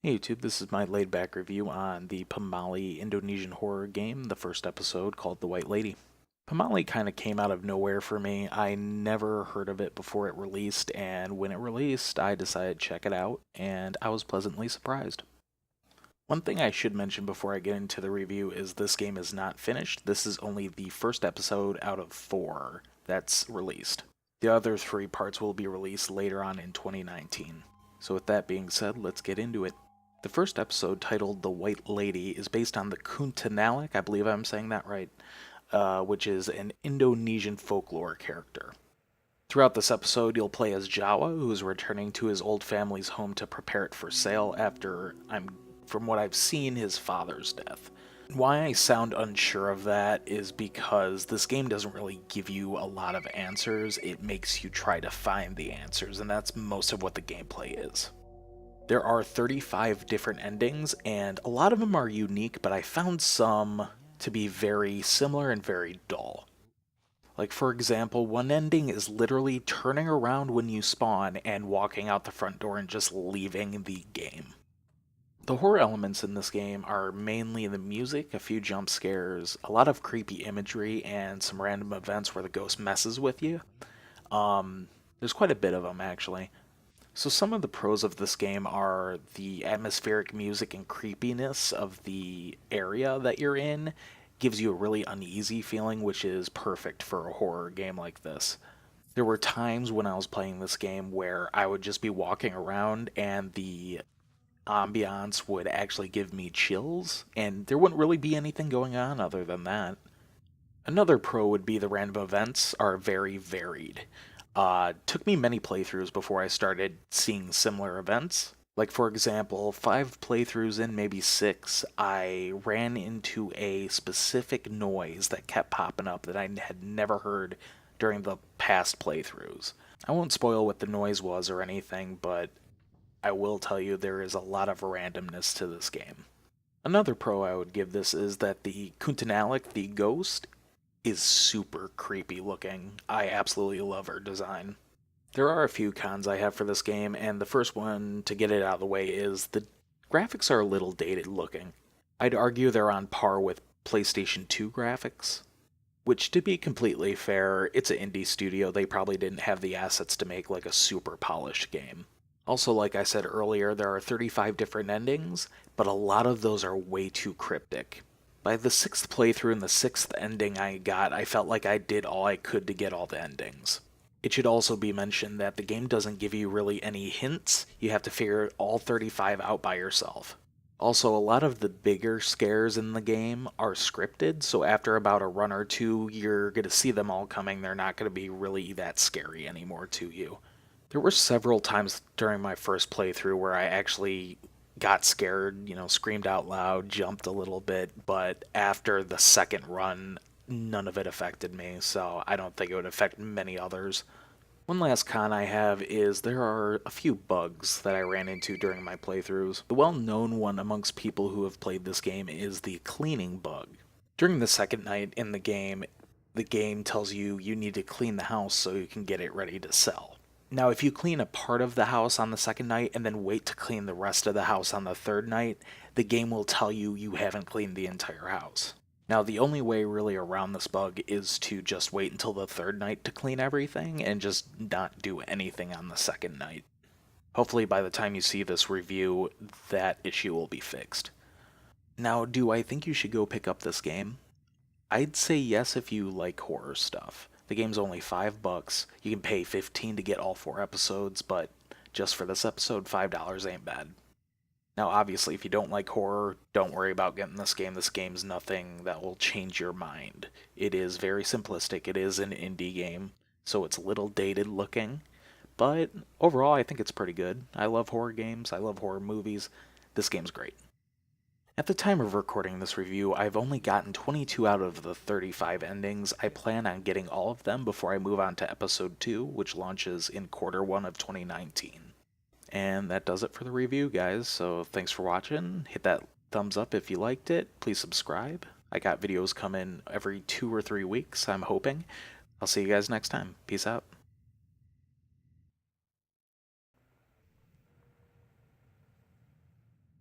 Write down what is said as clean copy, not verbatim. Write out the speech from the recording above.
Hey YouTube, this is my laid-back review on the Pamali Indonesian horror game, the first episode called The White Lady. Pamali kind of came out of nowhere for me. I never heard of it before it released, and when it released, I decided to check it out, and I was pleasantly surprised. One thing I should mention before I get into the review is this game is not finished. This is only the first episode out of 4 that's released. The other 3 parts will be released later on in 2019. So with that being said, let's get into it. The first episode, titled The White Lady, is based on the Kuntilanak, I believe I'm saying that right, which is an Indonesian folklore character. Throughout this episode, you'll play as Jawa, who is returning to his old family's home to prepare it for sale after, from what I've seen, his father's death. Why I sound unsure of that is because this game doesn't really give you a lot of answers. It makes you try to find the answers, and that's most of what the gameplay is. There are 35 different endings, and a lot of them are unique, but I found some to be very similar and very dull. Like, for example, one ending is literally turning around when you spawn and walking out the front door and just leaving the game. The horror elements in this game are mainly the music, a few jump scares, a lot of creepy imagery, and some random events where the ghost messes with you. There's quite a bit of them, actually. So some of the pros of this game are the atmospheric music and creepiness of the area that you're in gives you a really uneasy feeling, which is perfect for a horror game like this. There were times when I was playing this game where I would just be walking around and the ambiance would actually give me chills, and there wouldn't really be anything going on other than that. Another pro would be the random events are very varied. Took me many playthroughs before I started seeing similar events. Like, for example, 5 playthroughs in, maybe 6, I ran into a specific noise that kept popping up that I had never heard during the past playthroughs. I won't spoil what the noise was or anything, but I will tell you there is a lot of randomness to this game. Another pro I would give this is that the Kuntilanak, the ghost, is super creepy looking. I absolutely love her design. There are a few cons I have for this game, and the first one, to get it out of the way, is the graphics are a little dated looking. I'd argue they're on par with PlayStation 2 graphics, which, to be completely fair, it's an indie studio. They probably didn't have the assets to make like a super polished game. Also, like I said earlier, there are 35 different endings, but a lot of those are way too cryptic. By the 6th playthrough and the 6th ending I got, I felt like I did all I could to get all the endings. It should also be mentioned that the game doesn't give you really any hints. You have to figure all 35 out by yourself. Also, a lot of the bigger scares in the game are scripted, so after about a run or two, you're going to see them all coming. They're not going to be really that scary anymore to you. There were several times during my first playthrough where I actually got scared, screamed out loud, jumped a little bit, but after the second run, none of it affected me, so I don't think it would affect many others. One last con I have is there are a few bugs that I ran into during my playthroughs. The well-known one amongst people who have played this game is the cleaning bug. During the second night in the game tells you you need to clean the house so you can get it ready to sell. Now, if you clean a part of the house on the second night and then wait to clean the rest of the house on the third night, the game will tell you you haven't cleaned the entire house. Now, the only way really around this bug is to just wait until the third night to clean everything and just not do anything on the second night. Hopefully by the time you see this review, that issue will be fixed. Now, do I think you should go pick up this game? I'd say yes if you like horror stuff. The game's only $5. You can pay $15 to get all 4 episodes, but just for this episode, $5 ain't bad. Now, obviously, if you don't like horror, don't worry about getting this game. This game's nothing that will change your mind. It is very simplistic. It is an indie game, so it's a little dated looking, but overall, I think it's pretty good. I love horror games. I love horror movies. This game's great. At the time of recording this review, I've only gotten 22 out of the 35 endings. I plan on getting all of them before I move on to episode 2, which launches in Q1 of 2019. And that does it for the review, guys, so thanks for watching. Hit that thumbs up if you liked it. Please subscribe. I got videos coming every 2 or 3 weeks, I'm hoping. I'll see you guys next time. Peace out.